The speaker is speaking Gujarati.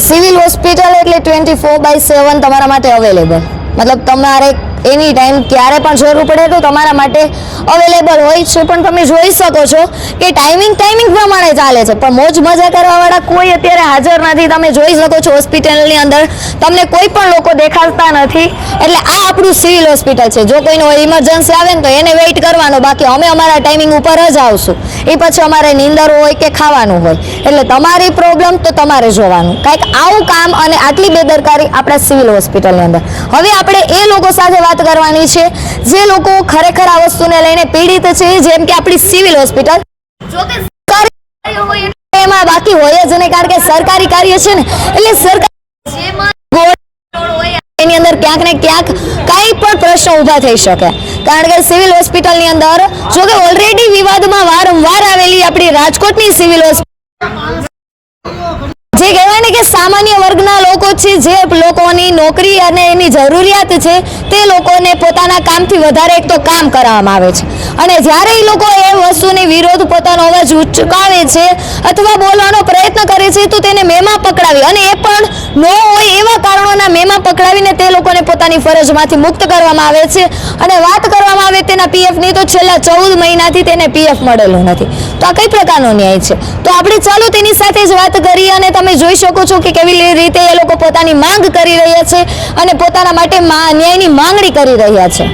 સિવિલ હોસ્પિટલ એટલે 24/7 તમારા માટે અવેલેબલ, મતલબ તમારે એની ટાઈમ ક્યારે પણ જરૂર પડે તો તમારા માટે અવેલેબલ હોય છે. પણ તમે જોઈ શકો છો કે ટાઈમિંગ પ્રમાણે ચાલે છે, પણ મોજ મજા કરવાવાળા કોઈ અત્યારે હાજર નથી. તમે જોઈ શકો છો હોસ્પિટલની અંદર તમને કોઈ પણ લોકો દેખાતા નથી. એટલે આ આપણું સિવિલ હોસ્પિટલ છે. જો કોઈનો ઇમરજન્સી આવે ને તો એને વેઇટ કરવાનો, બાકી અમે અમારા ટાઈમિંગ ઉપર જ આવશું. એ પછી અમારે નીંદર હોય કે ખાવાનું હોય, એટલે તમારી પ્રોબ્લેમ તો તમારે જોવાનું. કંઈક આવું કામ અને આટલી બેદરકારી આપણા સિવિલ હોસ્પિટલની અંદર. હવે આપણે એ લોકો સાથે વાત કરવાની છે જે લોકો ખરેખર આ વસ્તુને લઈને પીડિત છે, જેમ કે આપણી સિવિલ હોસ્પિટલ. જો કે સરકારી હોય એમાં બાકી હોય જ નહીં, કારણ કે સરકારી કાર્ય છે ને, એટલે સરકાર એની અંદર ક્યાંક ને ક્યાંક કંઈ પણ પ્રશ્ન ઊભા થઈ શકે. કારણ કે સિવિલ હોસ્પિટલની અંદર જો કે ઓલરેડી વિવાદમાં વારંવાર આવેલી આપણી રાજકોટની સિવિલ હોસ્પિટલ, જે કહેવાય ને કે સામાન્ય વર્ગના લોકો છે, જે લોકોની નોકરી અને એની જરૂરિયાત છે, તે લોકોને પોતાના કામથી વધારે એક તો કામ કરાવવામાં આવે છે. અને જ્યારે એ લોકો એ વસ્તુની વિરોધ પોતાનો અવાજ ઉચકાવે છે અથવા બોલવાનો પ્રયત્ન કરે છે તો તેને મેમાં પકડાવી, અને એ પણ ન હોય એવા કારણોના મેમાં પકડાવીને તે લોકોને પોતાની ફરજમાંથી મુક્ત કરવામાં આવે છે. અને વાત કરવામાં આવે તેના પીએફની, તો છેલ્લા 14 મહિનાથી તેને પીએફ મળેલું નથી. તો આ કઈ પ્રકારનો ન્યાય છે? તો આપણે ચાલો તેની સાથે જ વાત કરીએ. અને તમે જોઈ શકો છો કે કેવી રીતે એ લોકો પોતાની માંગ કરી રહ્યા છે અને પોતાના માટે ન્યાયની માંગણી કરી રહ્યા છે.